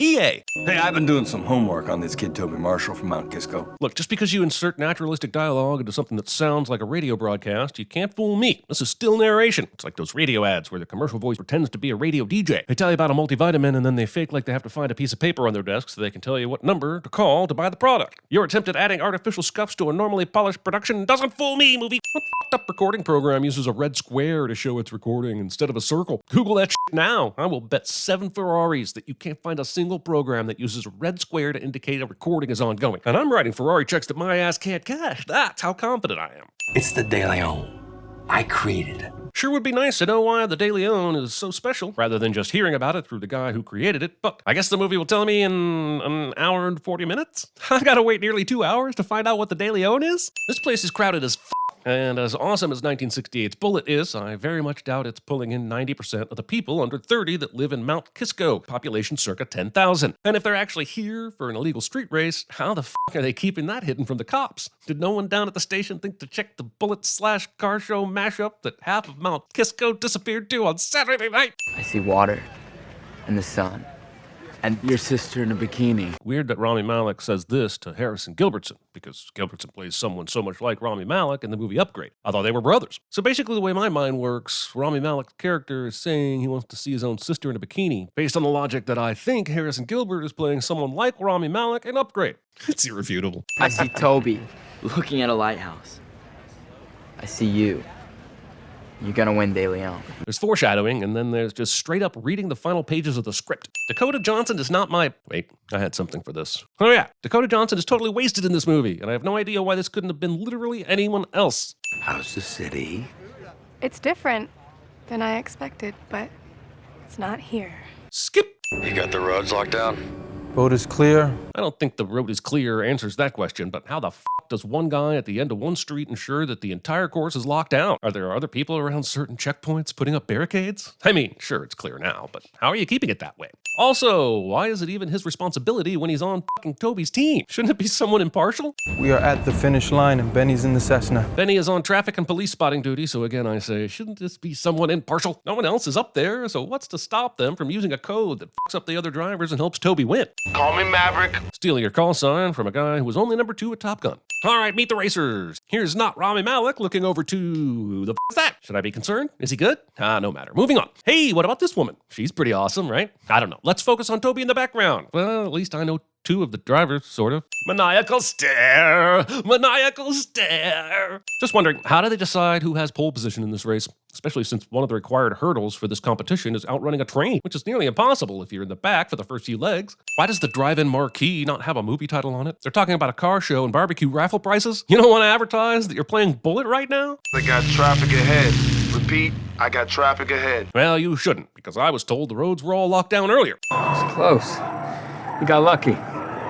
EA. Hey, I've been doing some homework on this kid Toby Marshall from Mount Kisco. Look, just because you insert naturalistic dialogue into something that sounds like a radio broadcast, you can't fool me. This is still narration. It's like those radio ads where the commercial voice pretends to be a radio DJ. They tell you about a multivitamin and then they fake like they have to find a piece of paper on their desk so they can tell you what number to call to buy the product. Your attempt at adding artificial scuffs to a normally polished production doesn't fool me, movie. What fucked up recording program uses a red square to show it's recording instead of a circle? Google that shit now. I will bet 7 Ferraris that you can't find a single program that uses a red square to indicate a recording is ongoing. And I'm writing Ferrari checks that my ass can't cash. That's how confident I am. It's the De Leon. I created it. Sure would be nice to know why the De Leon is so special, rather than just hearing about it through the guy who created it, but I guess the movie will tell me in an hour and 40 minutes? I gotta wait nearly 2 hours to find out what the De Leon is? This place is crowded as f***. And as awesome as 1968's Bullet is, I very much doubt it's pulling in 90% of the people under 30 that live in Mount Kisco, population circa 10,000. And if they're actually here for an illegal street race, how the f*** are they keeping that hidden from the cops? Did no one down at the station think to check the Bullet/car show mashup that half of Mount Kisco disappeared to on Saturday night? I see water and the sun and your sister in a bikini. Weird that Rami Malek says this to Harrison Gilbertson, because Gilbertson plays someone so much like Rami Malek in the movie Upgrade. I thought they were brothers. So basically the way my mind works, Rami Malek's character is saying he wants to see his own sister in a bikini, based on the logic that I think Harrison Gilbert is playing someone like Rami Malek in Upgrade. It's irrefutable. I see Toby looking at a lighthouse. I see you. You're gonna win, De Leon. There's foreshadowing, and then there's just straight up reading the final pages of the script. Dakota Johnson is not my... Wait, I had something for this. Oh yeah, Dakota Johnson is totally wasted in this movie, and I have no idea why this couldn't have been literally anyone else. How's the city? It's different than I expected, but it's not here. Skip! You got the roads locked down? Road is clear. I don't think the road is clear answers that question, but how the f*** does one guy at the end of one street ensure that the entire course is locked down? Are there other people around certain checkpoints putting up barricades? I mean, sure, it's clear now, but how are you keeping it that way? Also, why is it even his responsibility when he's on fucking Toby's team? Shouldn't it be someone impartial? We are at the finish line and Benny's in the Cessna. Benny is on traffic and police spotting duty, so again I say, shouldn't this be someone impartial? No one else is up there, so what's to stop them from using a code that fucks up the other drivers and helps Toby win? Call me Maverick. Stealing your call sign from a guy who was only number 2 at Top Gun. All right, meet the racers. Here's not Rami Malek looking over to... the f*** is that? Should I be concerned? Is he good? No matter. Moving on. Hey, what about this woman? She's pretty awesome, right? I don't know. Let's focus on Toby in the background. Well, at least I know 2 of the drivers, sort of. Maniacal stare! Maniacal stare! Just wondering, how do they decide who has pole position in this race? Especially since one of the required hurdles for this competition is outrunning a train, which is nearly impossible if you're in the back for the first few legs. Why does the drive-in marquee not have a movie title on it? They're talking about a car show and barbecue raffle prices? You don't want to advertise that you're playing Bullet right now? I got traffic ahead. Repeat, I got traffic ahead. Well, you shouldn't, because I was told the roads were all locked down earlier. It's close. You got lucky.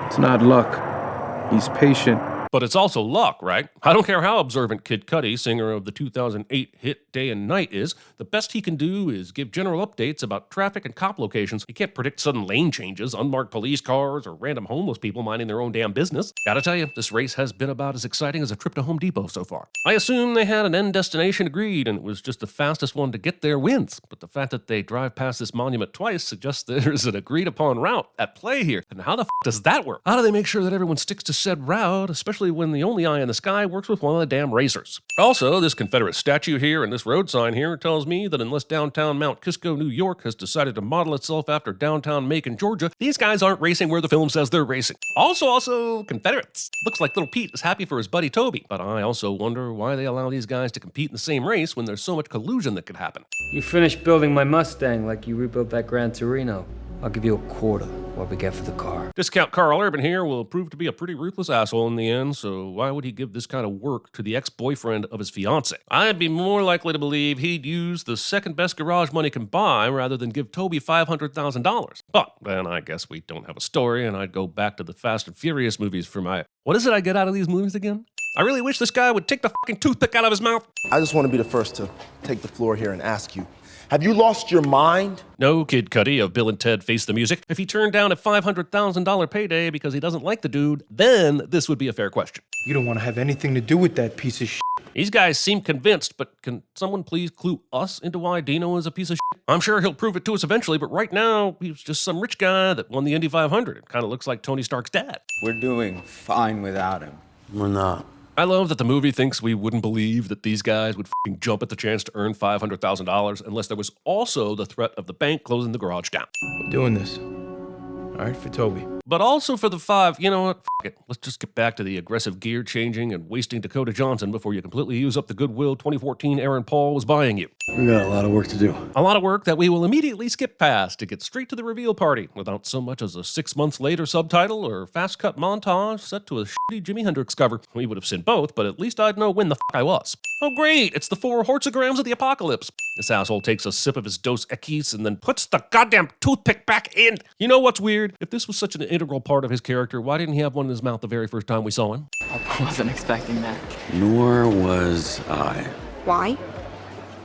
It's not luck. He's patient. But it's also luck, right? I don't care how observant Kid Cudi, singer of the 2008 hit Day and Night, is. The best he can do is give general updates about traffic and cop locations. He can't predict sudden lane changes, unmarked police cars, or random homeless people minding their own damn business. Gotta tell you, this race has been about as exciting as a trip to Home Depot so far. I assume they had an end destination agreed, and it was just the fastest one to get there wins. But the fact that they drive past this monument twice suggests there's an agreed upon route at play here. And how the f*** does that work? How do they make sure that everyone sticks to said route, especially when the only eye in the sky works with one of the damn racers? Also, this Confederate statue here and this road sign here tells me that unless downtown Mount Kisco, New York has decided to model itself after downtown Macon, Georgia, these guys aren't racing where the film says they're racing. Also, Confederates. Looks like little Pete is happy for his buddy Toby, but I also wonder why they allow these guys to compete in the same race when there's so much collusion that could happen. You finished building my Mustang like you rebuilt that Gran Torino. I'll give you a quarter what we get for the car. Discount Carl Urban here will prove to be a pretty ruthless asshole in the end, so why would he give this kind of work to the ex-boyfriend of his fiancée? I'd be more likely to believe he'd use the second best garage money can buy rather than give Toby $500,000. But then I guess we don't have a story, and I'd go back to the Fast and Furious movies for my... What is it I get out of these movies again? I really wish this guy would take the fucking toothpick out of his mouth. I just want to be the first to take the floor here and ask you, have you lost your mind? No, Kid Cudi of Bill and Ted Face the Music. If he turned down a $500,000 payday because he doesn't like the dude, then this would be a fair question. You don't want to have anything to do with that piece of shit. These guys seem convinced, but can someone please clue us into why Dino is a piece of shit? I'm sure he'll prove it to us eventually, but right now, he's just some rich guy that won the Indy 500. It kind of looks like Tony Stark's dad. We're doing fine without him. We're not. I love that the movie thinks we wouldn't believe that these guys would f***ing jump at the chance to earn $500,000 unless there was also the threat of the bank closing the garage down. We're doing this. All right, for Toby. But also for the five, you know what, f*** it. Let's just get back to the aggressive gear changing and wasting Dakota Johnson before you completely use up the goodwill 2014 Aaron Paul was buying you. We got a lot of work to do. A lot of work that we will immediately skip past to get straight to the reveal party without so much as a 6 months later subtitle or fast cut montage set to a shitty Jimi Hendrix cover. We would have seen both, but at least I'd know when the f*** I was. Oh great, it's the 4 hortograms of the apocalypse. This asshole takes a sip of his Dos Equis and then puts the goddamn toothpick back in. You know what's weird? If this was such an integral part of his character, why didn't he have one in his mouth the very first time we saw him? I wasn't expecting that. Nor was I. Why?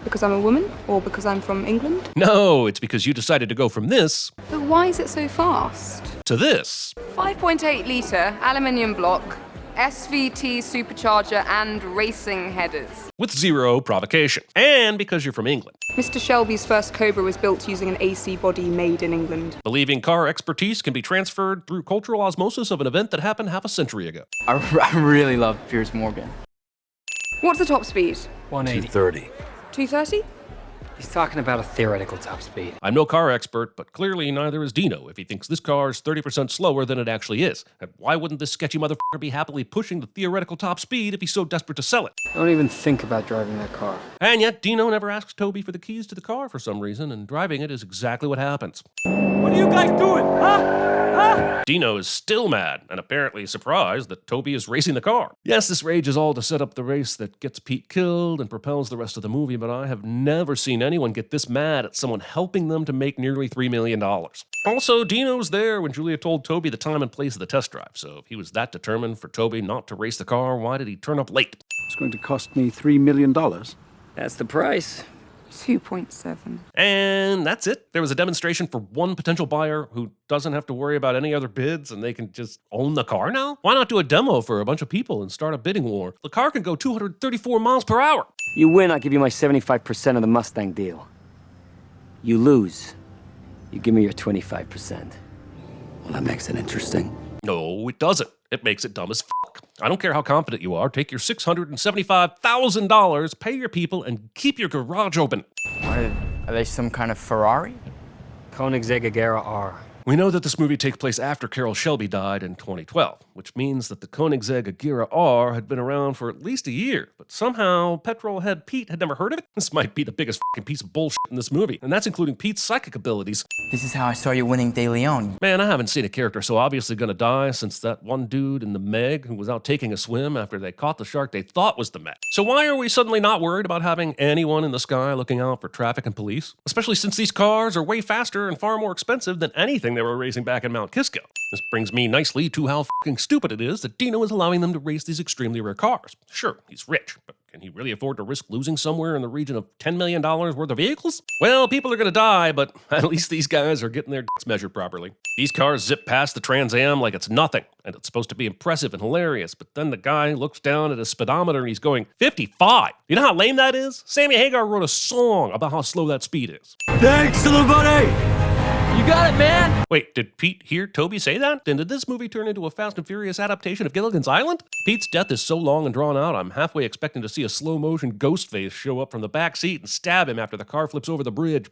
Because I'm a woman? Or because I'm from England? No, it's because you decided to go from this But why is it so fast? to this. 5.8 litre, aluminium block, SVT supercharger, and racing headers. With zero provocation. And because you're from England. Mr. Shelby's first Cobra was built using an AC body made in England. Believing car expertise can be transferred through cultural osmosis of an event that happened half a century ago. I really love Piers Morgan. What's the top speed? 180. 230. 230? He's talking about a theoretical top speed. I'm no car expert, but clearly neither is Dino if he thinks this car is 30% slower than it actually is. And why wouldn't this sketchy motherfucker be happily pushing the theoretical top speed if he's so desperate to sell it? Don't even think about driving that car. And yet, Dino never asks Toby for the keys to the car for some reason, and driving it is exactly what happens. What are you guys doing? Huh? Dino is still mad, and apparently surprised that Toby is racing the car. Yes, this rage is all to set up the race that gets Pete killed and propels the rest of the movie, but I have never seen anyone get this mad at someone helping them to make nearly $3 million. Also, Dino's there when Julia told Toby the time and place of the test drive, so if he was that determined for Toby not to race the car, why did he turn up late? It's going to cost me $3 million. That's the price. 2.7. And that's it. There was a demonstration for one potential buyer who doesn't have to worry about any other bids and they can just own the car now? Why not do a demo for a bunch of people and start a bidding war? The car can go 234 miles per hour. You win, I'll give you my 75% of the Mustang deal. You lose, you give me your 25%. Well, that makes it interesting. No, it doesn't. It makes it dumb as fuck. I don't care how confident you are. Take your $675,000, pay your people, and keep your garage open. Are they some kind of Ferrari? Koenigsegg Agera R. We know that this movie takes place after Carroll Shelby died in 2012, which means that the Koenigsegg Agera R had been around for at least a year, but somehow petrol head Pete had never heard of it? This might be the biggest fucking piece of bullshit in this movie, and that's including Pete's psychic abilities. This is how I saw you winning De Leon. Man, I haven't seen a character so obviously gonna die since that one dude in the Meg who was out taking a swim after they caught the shark they thought was the Meg. So why are we suddenly not worried about having anyone in the sky looking out for traffic and police? Especially since these cars are way faster and far more expensive than anything they were racing back in Mount Kisco. This brings me nicely to how fucking stupid it is that Dino is allowing them to race these extremely rare cars. Sure, he's rich, but can he really afford to risk losing somewhere in the region of $10 million worth of vehicles? Well, people are gonna die, but at least these guys are getting their dicks measured properly. These cars zip past the Trans Am like it's nothing, and it's supposed to be impressive and hilarious, but then the guy looks down at his speedometer and he's going 55. You know how lame that is? Sammy Hagar wrote a song about how slow that speed is. Thanks, everybody! You got it, man! Wait, did Pete hear Toby say that? Then did this movie turn into a Fast and Furious adaptation of Gilligan's Island? Pete's death is so long and drawn out, I'm halfway expecting to see a slow-motion ghost face show up from the back seat and stab him after the car flips over the bridge.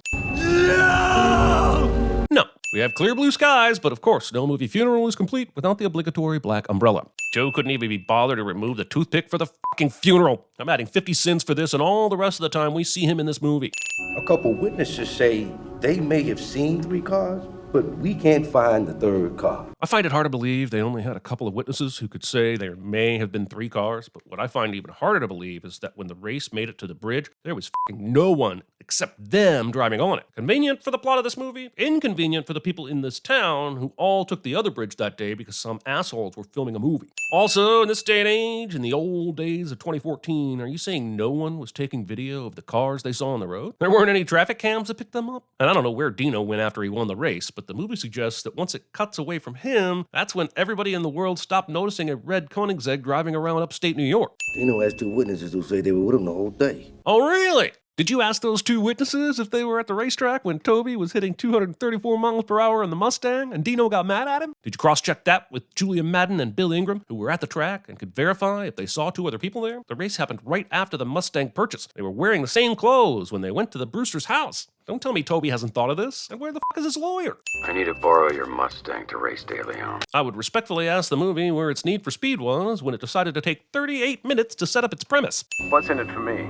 No, we have clear blue skies, but of course, no movie funeral is complete without the obligatory black umbrella. Joe couldn't even be bothered to remove the toothpick for the fucking funeral. I'm adding 50 cents for this and all the rest of the time we see him in this movie. A couple witnesses say they may have seen 3 cars, but we can't find the 3rd car. I find it hard to believe they only had a couple of witnesses who could say there may have been 3 cars, but what I find even harder to believe is that when the race made it to the bridge, there was fucking no one except them driving on it. Convenient for the plot of this movie, inconvenient for the people in this town who all took the other bridge that day because some assholes were filming a movie. Also, in this day and age, in the old days of 2014, are you saying no one was taking video of the cars they saw on the road? There weren't any traffic cams that picked them up? And I don't know where Dino went after he won the race, but the movie suggests that once it cuts away from him, that's when everybody in the world stopped noticing a red Koenigsegg driving around upstate New York. Dino has 2 witnesses who say they were with him the whole day. Oh, really? Did you ask those two witnesses if they were at the racetrack when Toby was hitting 234 miles per hour on the Mustang and Dino got mad at him? Did you cross-check that with Julia Madden and Bill Ingram, who were at the track and could verify if they saw two other people there? The race happened right after the Mustang purchase. They were wearing the same clothes when they went to the Brewster's house. Don't tell me Toby hasn't thought of this. And where the fuck is his lawyer? I need to borrow your Mustang to race De Leon. I would respectfully ask the movie where its need for speed was when it decided to take 38 minutes to set up its premise. What's in it for me?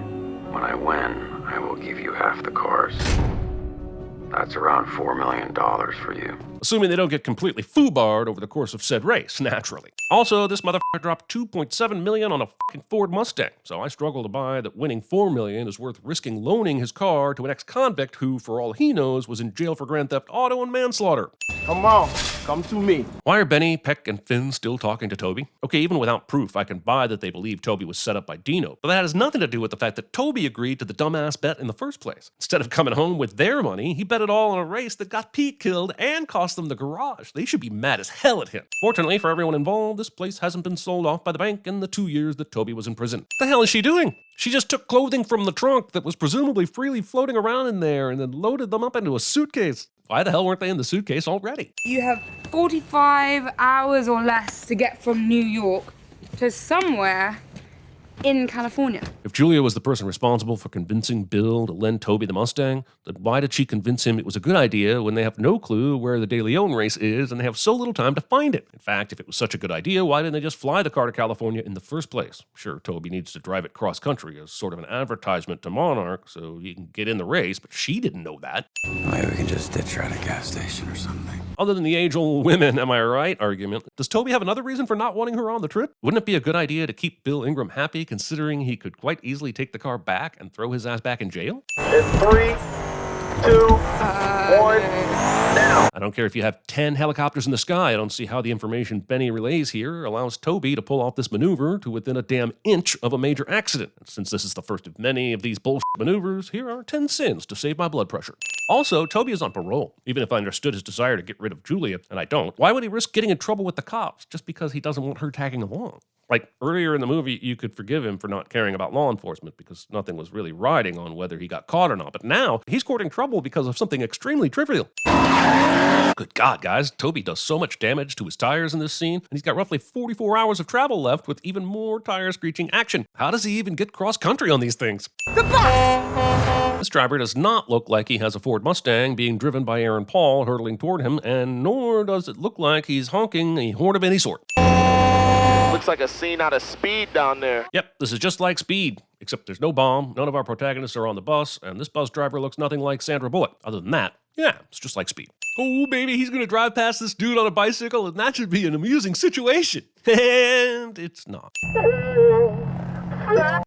When I win, I will give you half the cars. That's around $4 million for you. Assuming they don't get completely foobarred over the course of said race, naturally. Also, this motherfucker dropped $2.7 million on a fucking Ford Mustang, so I struggle to buy that winning $4 million is worth risking loaning his car to an ex-convict who, for all he knows, was in jail for grand theft auto and manslaughter. Come on, come to me. Why are Benny, Peck, and Finn still talking to Toby? Okay, even without proof, I can buy that they believe Toby was set up by Dino, but that has nothing to do with the fact that Toby agreed to the dumbass bet in the first place. Instead of coming home with their money, he bet it all on a race that got Pete killed and cost them the garage. They should be mad as hell at him. Fortunately for everyone involved, this place hasn't been sold off by the bank in the 2 years that Toby was in prison. What the hell is she doing? She just took clothing from the trunk that was presumably freely floating around in there and then loaded them up into a suitcase. Why the hell weren't they in the suitcase already? You have 45 hours or less to get from New York to somewhere in California. If Julia was the person responsible for convincing Bill to lend Toby the Mustang, then why did she convince him it was a good idea when they have no clue where the De Leon race is and they have so little time to find it? In fact, if it was such a good idea, why didn't they just fly the car to California in the first place? Sure, Toby needs to drive it cross-country as sort of an advertisement to Monarch so he can get in the race, but she didn't know that. Maybe we can just ditch her at a gas station or something. Other than the age-old women, am I right argument, does Toby have another reason for not wanting her on the trip? Wouldn't it be a good idea to keep Bill Ingram happy, considering he could quite easily take the car back and throw his ass back in jail? It's 3, 2, 1, now. I don't care if you have 10 helicopters in the sky. I don't see how the information Benny relays here allows Toby to pull off this maneuver to within a damn inch of a major accident. And since this is the first of many of these bullshit maneuvers, here are 10 sins to save my blood pressure. Also, Toby is on parole. Even if I understood his desire to get rid of Julia, and I don't, why would he risk getting in trouble with the cops just because he doesn't want her tagging along? Like, earlier in the movie, you could forgive him for not caring about law enforcement because nothing was really riding on whether he got caught or not. But now, he's courting trouble because of something extremely trivial. Good God, guys. Toby does so much damage to his tires in this scene, and he's got roughly 44 hours of travel left with even more tire-screeching action. How does he even get cross-country on these things? The bus! This driver does not look like he has a Ford Mustang being driven by Aaron Paul hurtling toward him, and nor does it look like he's honking a horn of any sort. Looks like a scene out of Speed down there. Yep, this is just like Speed, except there's no bomb, none of our protagonists are on the bus, and this bus driver looks nothing like Sandra Bullock. Other than that, yeah, it's just like Speed. Oh, baby, he's gonna drive past this dude on a bicycle, and that should be an amusing situation. And it's not.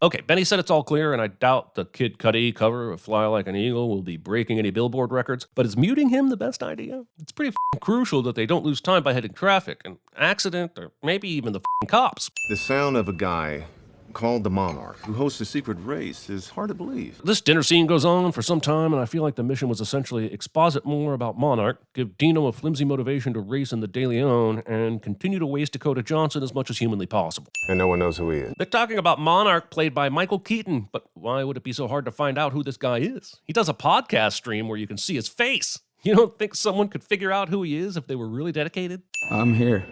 Okay, Benny said it's all clear, and I doubt the Kid Cudi cover of Fly Like an Eagle will be breaking any Billboard records, but is muting him the best idea? It's pretty crucial that they don't lose time by hitting traffic, an accident, or maybe even the cops. The sound of a guy called the Monarch, who hosts a secret race, is hard to believe. This dinner scene goes on for some time, and I feel like the mission was essentially exposit more about Monarch, give Dino a flimsy motivation to race in the De Leon, and continue to waste Dakota Johnson as much as humanly possible. And no one knows who he is. They're talking about Monarch, played by Michael Keaton, but why would it be so hard to find out who this guy is? He does a podcast stream where you can see his face. You don't think someone could figure out who he is if they were really dedicated? I'm here.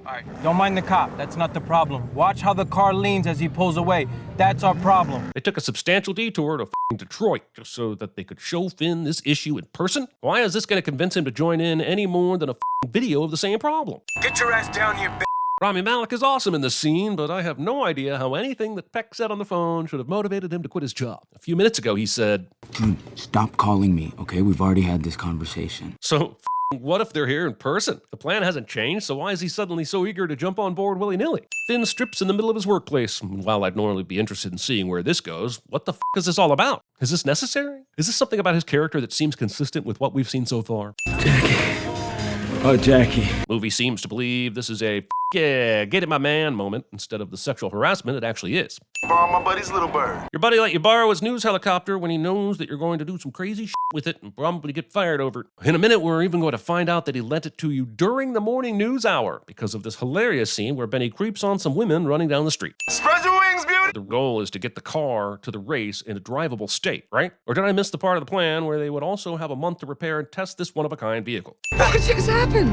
All right, don't mind the cop. That's not the problem. Watch how the car leans as he pulls away. That's our problem. They took a substantial detour to Detroit just so that they could show Finn this issue in person? Why is this going to convince him to join in any more than a video of the same problem? Get your ass down here, bitch. Rami Malek is awesome in this scene, but I have no idea how anything that Peck said on the phone should have motivated him to quit his job. A few minutes ago, he said, Dude, stop calling me, okay? We've already had this conversation. So, what if they're here in person? The plan hasn't changed, so why is he suddenly so eager to jump on board willy-nilly? Finn strips in the middle of his workplace. While I'd normally be interested in seeing where this goes, what the is this all about? Is this necessary? Is this something about his character that seems consistent with what we've seen so far? Jackie. Oh, Jackie. Movie seems to believe this is a yeah, get it my man moment instead of the sexual harassment it actually is. Borrow my buddy's little bird. Your buddy let you borrow his news helicopter when he knows that you're going to do some crazy shit with it and probably get fired over it. In a minute, we're even going to find out that he lent it to you during the morning news hour because of this hilarious scene where Benny creeps on some women running down the street. Spread your wings, beauty! The goal is to get the car to the race in a drivable state, right? Or did I miss the part of the plan where they would also have a month to repair and test this one-of-a-kind vehicle? What just happened?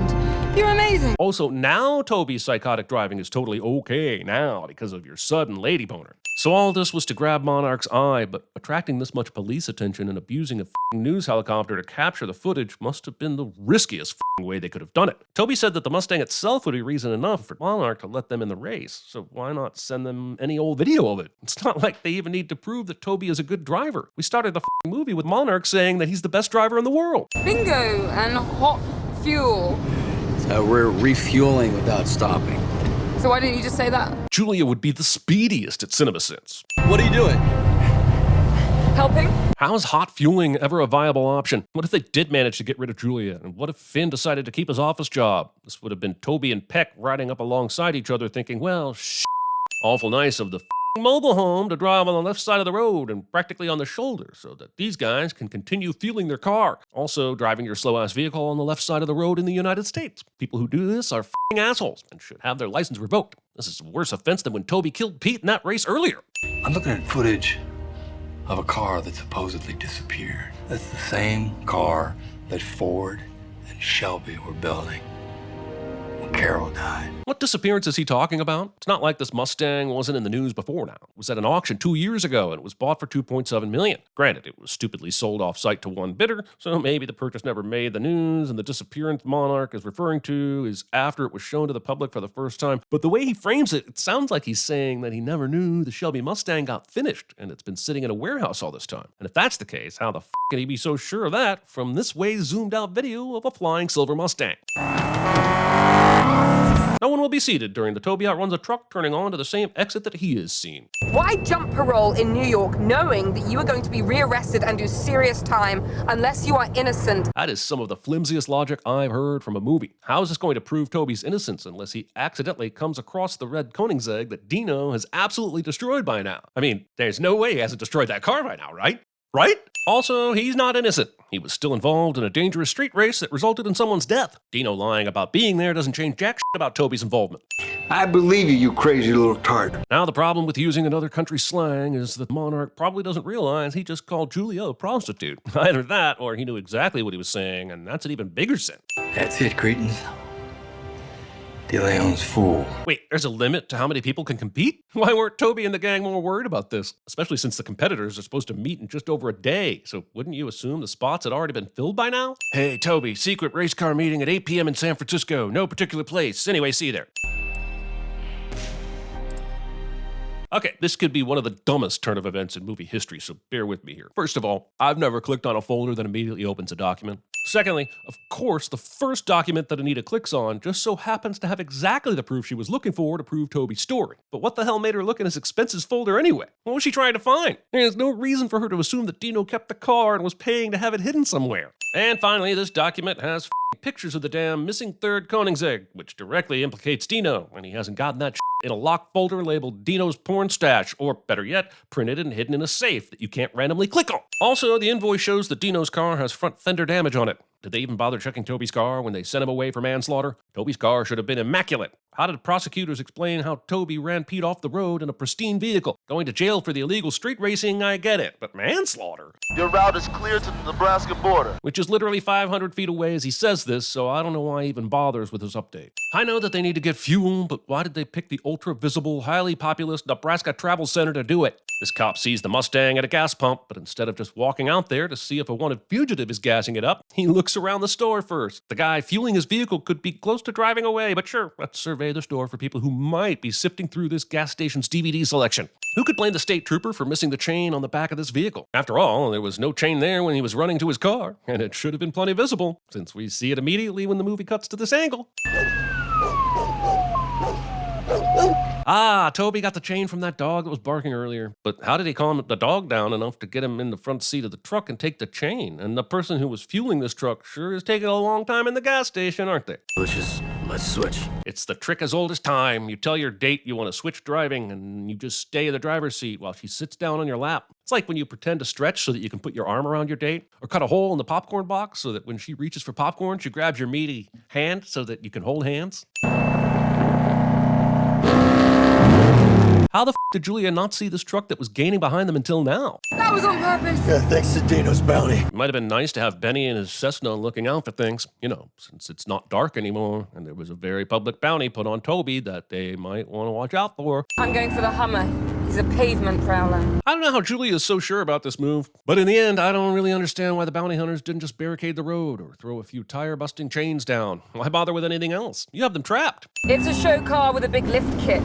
You're amazing. Also, now Toby's psychotic driving is totally okay now because of your sudden lady boner. So all this was to grab Monarch's eye, but attracting this much police attention and abusing a f***ing news helicopter to capture the footage must have been the riskiest f***ing way they could have done it. Toby said that the Mustang itself would be reason enough for Monarch to let them in the race, so why not send them any old video of it? It's not like they even need to prove that Toby is a good driver. We started the f***ing movie with Monarch saying that he's the best driver in the world. Bingo and hot fuel. So we're refueling without stopping. So why didn't you just say that? Julia would be the speediest at CinemaSins. What are you doing? Helping? How is hot fueling ever a viable option? What if they did manage to get rid of Julia? And what if Finn decided to keep his office job? This would have been Toby and Peck riding up alongside each other thinking, well, awful nice of the mobile home to drive on the left side of the road and practically on the shoulder so that these guys can continue fueling their car. Also, driving your slow-ass vehicle on the left side of the road in the United States. People who do this are f***ing assholes and should have their license revoked. This is a worse offense than when Toby killed Pete in that race earlier. I'm looking at footage of a car that supposedly disappeared. That's the same car that Ford and Shelby were building when Carol died. What disappearance is he talking about? It's not like this Mustang wasn't in the news before now. It was at an auction 2 years ago and it was bought for $2.7 million. Granted, it was stupidly sold off-site to one bidder, so maybe the purchase never made the news, and the disappearance Monarch is referring to is after it was shown to the public for the first time. But the way he frames it, it sounds like he's saying that he never knew the Shelby Mustang got finished and it's been sitting in a warehouse all this time. And if that's the case, how the f*** can he be so sure of that from this way zoomed out video of a flying silver Mustang? No one will be seated during the Toby outruns a truck turning on to the same exit that he is seen. Why jump parole in New York knowing that you are going to be rearrested and do serious time unless you are innocent? That is some of the flimsiest logic I've heard from a movie. How is this going to prove Toby's innocence unless he accidentally comes across the red Koenigsegg that Dino has absolutely destroyed by now? I mean, there's no way he hasn't destroyed that car by now, right? Right? Also, he's not innocent. He was still involved in a dangerous street race that resulted in someone's death. Dino lying about being there doesn't change jack shit about Toby's involvement. I believe you, you crazy little tart. Now, the problem with using another country's slang is that Monarch probably doesn't realize he just called Julia a prostitute. Either that, or he knew exactly what he was saying, and that's an even bigger sin. That's it, cretins. De Leon's fool. Wait, there's a limit to how many people can compete? Why weren't Toby and the gang more worried about this? Especially since the competitors are supposed to meet in just over a day. So wouldn't you assume the spots had already been filled by now? Hey, Toby, secret race car meeting at 8 p.m. in San Francisco. No particular place. Anyway, see you there. Okay, this could be one of the dumbest turn of events in movie history, so bear with me here. First of all, I've never clicked on a folder that immediately opens a document. Secondly, of course, the first document that Anita clicks on just so happens to have exactly the proof she was looking for to prove Toby's story. But what the hell made her look in his expenses folder anyway? What was she trying to find? There's no reason for her to assume that Dino kept the car and was paying to have it hidden somewhere. And finally, this document has pictures of the damn missing third Koenigsegg, which directly implicates Dino, and he hasn't gotten that in a locked folder labeled Dino's porn stash, or better yet, printed and hidden in a safe that you can't randomly click on. Also, the invoice shows that Dino's car has front fender damage on it. Did they even bother checking Toby's car when they sent him away for manslaughter? Toby's car should have been immaculate. How did prosecutors explain how Toby ran Pete off the road in a pristine vehicle? Going to jail for the illegal street racing, I get it, but manslaughter? Your route is clear to the Nebraska border. Which is literally 500 feet away as he says this, so I don't know why he even bothers with his update. I know that they need to get fuel, but why did they pick the ultra-visible, highly populous Nebraska Travel Center to do it? This cop sees the Mustang at a gas pump, but instead of just walking out there to see if a wanted fugitive is gassing it up, he looks around the store first. The guy fueling his vehicle could be close to driving away, but sure, let's survey the store for people who might be sifting through this gas station's DVD selection. Who could blame the state trooper for missing the chain on the back of this vehicle? After all, there was no chain there when he was running to his car, and it should have been plenty visible, since we see it immediately when the movie cuts to this angle. Ah, Toby got the chain from that dog that was barking earlier. But how did he calm the dog down enough to get him in the front seat of the truck and take the chain? And the person who was fueling this truck sure is taking a long time in the gas station, aren't they? Let's switch. It's the trick as old as time. You tell your date you want to switch driving, and you just stay in the driver's seat while she sits down on your lap. It's like when you pretend to stretch so that you can put your arm around your date, or cut a hole in the popcorn box so that when she reaches for popcorn, she grabs your meaty hand so that you can hold hands. How the did Julia not see this truck that was gaining behind them until now? That was on purpose. Yeah, thanks to Dino's bounty. It might have been nice to have Benny and his Cessna looking out for things, you know, since it's not dark anymore, and there was a very public bounty put on Toby that they might want to watch out for. I'm going for the Hummer. He's a pavement prowler. I don't know how Julia is so sure about this move, but in the end, I don't really understand why the bounty hunters didn't just barricade the road or throw a few tire-busting chains down. Why bother with anything else? You have them trapped. It's a show car with a big lift kit.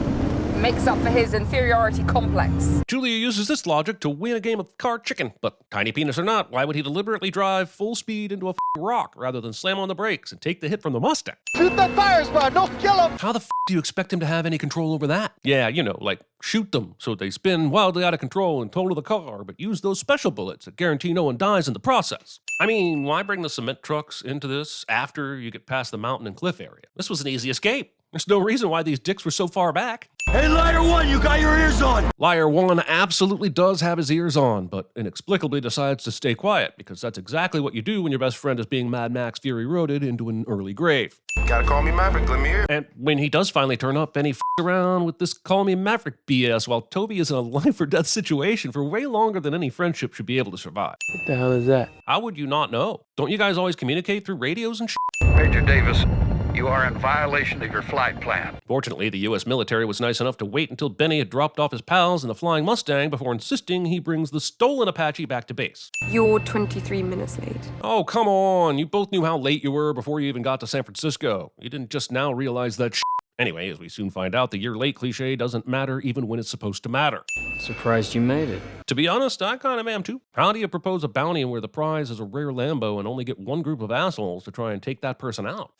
Makes up for his inferiority complex. Julia uses this logic to win a game of car chicken, but tiny penis or not, why would he deliberately drive full speed into a rock rather than slam on the brakes and take the hit from the Mustang? Shoot that fire spot, don't kill him! How the do you expect him to have any control over that? Yeah, you know, like shoot them so they spin wildly out of control and total the car, but use those special bullets that guarantee no one dies in the process. I mean, why bring the cement trucks into this after you get past the mountain and cliff area? This was an easy escape. There's no reason why these dicks were so far back. Hey, Liar 1, you got your ears on! Liar 1 absolutely does have his ears on, but inexplicably decides to stay quiet, because that's exactly what you do when your best friend is being Mad Max Fury Roaded into an early grave. Gotta call me Maverick, let me hear. And when he does finally turn up, Benny around with this call me Maverick BS while Toby is in a life or death situation for way longer than any friendship should be able to survive. What the hell is that? How would you not know? Don't you guys always communicate through radios and Major Davis, you are in violation of your flight plan. Fortunately, the U.S. military was nice enough to wait until Benny had dropped off his pals in the Flying Mustang before insisting he brings the stolen Apache back to base. You're 23 minutes late. Oh, come on. You both knew how late you were before you even got to San Francisco. You didn't just now realize that Anyway, as we soon find out, the year late cliche doesn't matter even when it's supposed to matter. Surprised you made it. To be honest, I kind of am too. How do you propose a bounty where the prize is a rare Lambo and only get one group of assholes to try and take that person out?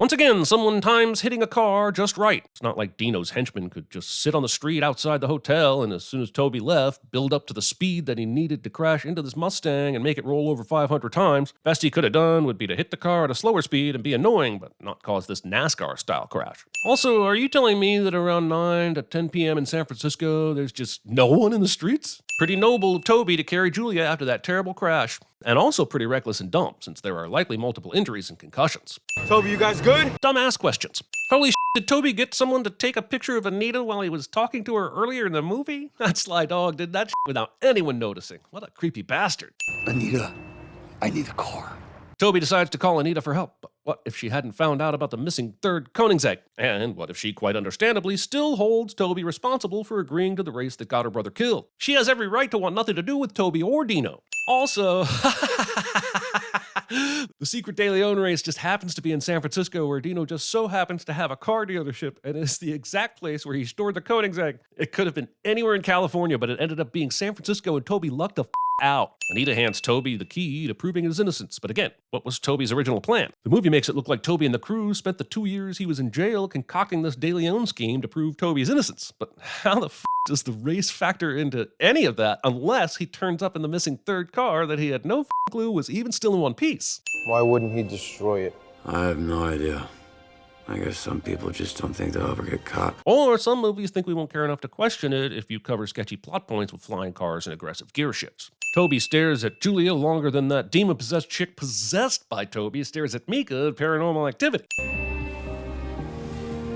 Once again, someone times hitting a car just right. It's not like Dino's henchmen could just sit on the street outside the hotel and as soon as Toby left, build up to the speed that he needed to crash into this Mustang and make it roll over 500 times. Best he could have done would be to hit the car at a slower speed and be annoying, but not cause this NASCAR-style crash. Also, are you telling me that around 9 to 10 p.m. in San Francisco, there's just no one in the streets? Pretty noble of Toby to carry Julia after that terrible crash. And also pretty reckless and dumb, since there are likely multiple injuries and concussions. Toby, you guys good? Dumbass questions. Holy shit, did Toby get someone to take a picture of Anita while he was talking to her earlier in the movie? That sly dog did that shit without anyone noticing. What a creepy bastard. Anita, I need a car. Toby decides to call Anita for help. But what if she hadn't found out about the missing third Koenigsegg? And what if she, quite understandably, still holds Toby responsible for agreeing to the race that got her brother killed? She has every right to want nothing to do with Toby or Dino. Also, the secret De Leon race just happens to be in San Francisco, where Dino just so happens to have a car dealership, and it's the exact place where he stored the Koenigsegg. It could have been anywhere in California, but it ended up being San Francisco, and Toby lucked the out. Anita hands Toby the key to proving his innocence. But again, what was Toby's original plan? The movie makes it look like Toby and the crew spent the 2 years he was in jail concocting this De Leon scheme to prove Toby's innocence. But how the does the race factor into any of that unless he turns up in the missing third car that he had no clue was even still in one piece? Why wouldn't he destroy it? I have no idea. I guess some people just don't think they'll ever get caught. Or some movies think we won't care enough to question it if you cover sketchy plot points with flying cars and aggressive gear shifts. Toby stares at Julia longer than that demon-possessed chick possessed by Toby stares at Mika at Paranormal Activity.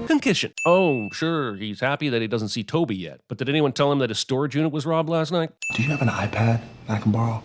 Concussion. Oh, sure, he's happy that he doesn't see Toby yet. But did anyone tell him that his storage unit was robbed last night? Do you have an iPad I can borrow?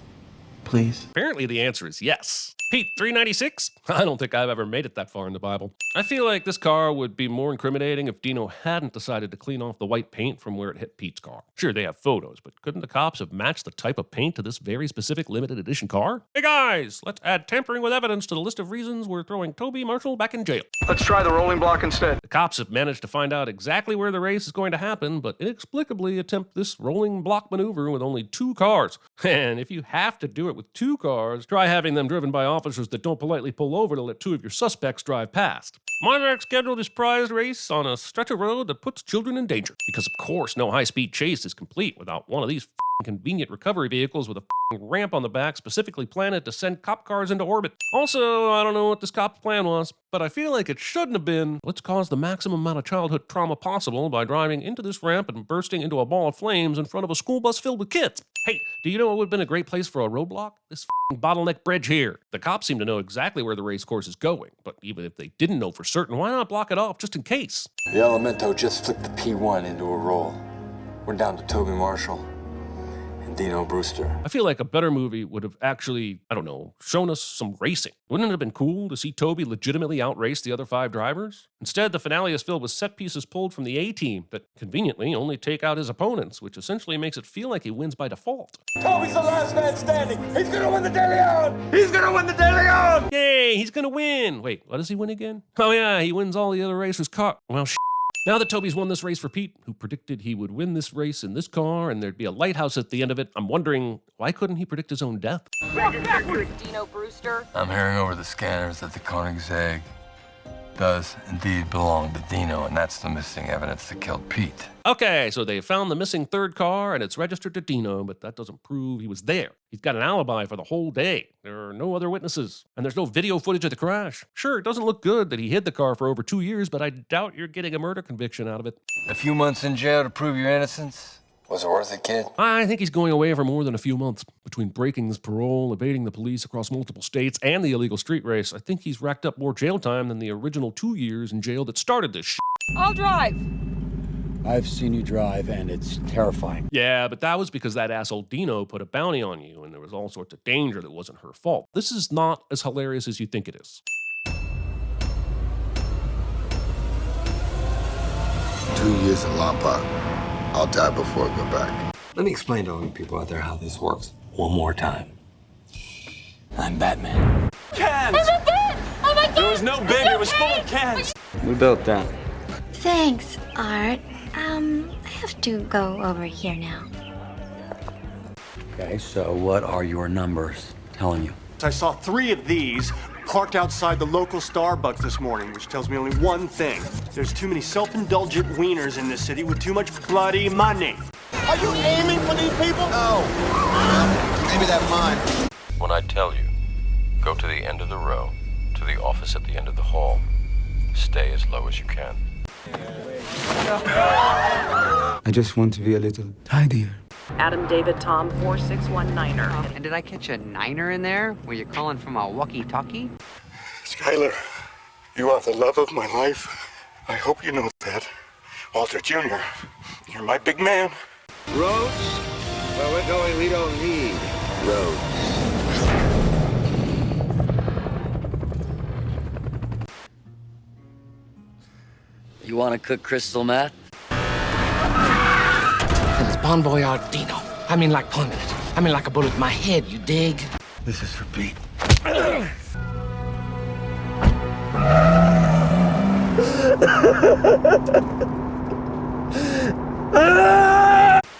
Please? Apparently the answer is yes. Pete, 396? I don't think I've ever made it that far in the Bible. I feel like this car would be more incriminating if Dino hadn't decided to clean off the white paint from where it hit Pete's car. Sure, they have photos, but couldn't the cops have matched the type of paint to this very specific limited edition car? Hey guys, let's add tampering with evidence to the list of reasons we're throwing Toby Marshall back in jail. Let's try the rolling block instead. The cops have managed to find out exactly where the race is going to happen, but inexplicably attempt this rolling block maneuver with only 2 cars. And if you have to do it with 2 cars, try having them driven by officers that don't politely pull over to let 2 of your suspects drive past. Monarch scheduled his prize race on a stretch of road that puts children in danger. Because of course no high-speed chase is complete without one of these convenient recovery vehicles with a ramp on the back specifically planned to send cop cars into orbit. Also, I don't know what this cop's plan was, but I feel like it shouldn't have been, let's cause the maximum amount of childhood trauma possible by driving into this ramp and bursting into a ball of flames in front of a school bus filled with kids. Hey, do you know what would have been a great place for a roadblock? This bottleneck bridge here. The cops seem to know exactly where the race course is going, but even if they didn't know for certain, why not block it off just in case? The Elemento just flicked the P1 into a roll. We're down to Toby Marshall and Dino Brewster. I feel like a better movie would have actually, I don't know, shown us some racing. Wouldn't it have been cool to see Toby legitimately outrace the other 5 drivers? Instead, the finale is filled with set pieces pulled from the A-Team that conveniently only take out his opponents, which essentially makes it feel like he wins by default. Toby's the last man standing. He's gonna win the De Leon. He's gonna win the De Leon. Yay, he's gonna win! Wait, what does he win again? Oh yeah, he wins all the other racers' car. Well, now that Toby's won this race for Pete, who predicted he would win this race in this car and there'd be a lighthouse at the end of it, I'm wondering, why couldn't he predict his own death? Dino Brewster. I'm hearing over the scanners that the Koenigsegg does indeed belong to Dino, and that's the missing evidence that killed Pete. Okay, so they found the missing 3rd car and it's registered to Dino, but that doesn't prove he was there. He's got an alibi for the whole day. There are no other witnesses, and there's no video footage of the crash. Sure, it doesn't look good that he hid the car for over 2 years, but I doubt you're getting a murder conviction out of it. A few months in jail to prove your innocence? Was it worth it, kid? I think he's going away for more than a few months. Between breaking his parole, evading the police across multiple states, and the illegal street race, I think he's racked up more jail time than the original 2 years in jail that started this shit. I'll drive. I've seen you drive, and it's terrifying. Yeah, but that was because that asshole Dino put a bounty on you, and there was all sorts of danger that wasn't her fault. This is not as hilarious as you think it is. 2 years in Lompoc. I'll die before I go back. Let me explain to all you people out there how this works one more time. I'm Batman. Cans. Oh my God! Oh my God! There was no bin. It was full of cans. We built that. Thanks, Art. I have to go over here now. Okay, so what are your numbers telling you? I saw 3 of these parked outside the local Starbucks this morning, which tells me only one thing. There's too many self-indulgent wieners in this city with too much bloody money. Are you aiming for these people? No. Maybe that's mine. When I tell you, go to the end of the row, to the office at the end of the hall. Stay as low as you can. I just want to be a little tidier. Adam David Tom 4619er. And did I catch a niner in there? Were you calling from a walkie-talkie? Skyler, you are the love of my life. I hope you know that. Walter Jr., you're my big man. Roads? Where we're going, we don't need roads. You want to cook crystal meth? It's Bon Voyage Dino. I mean like permanent. I mean like a bullet in my head, you dig? This is for Pete. Ah!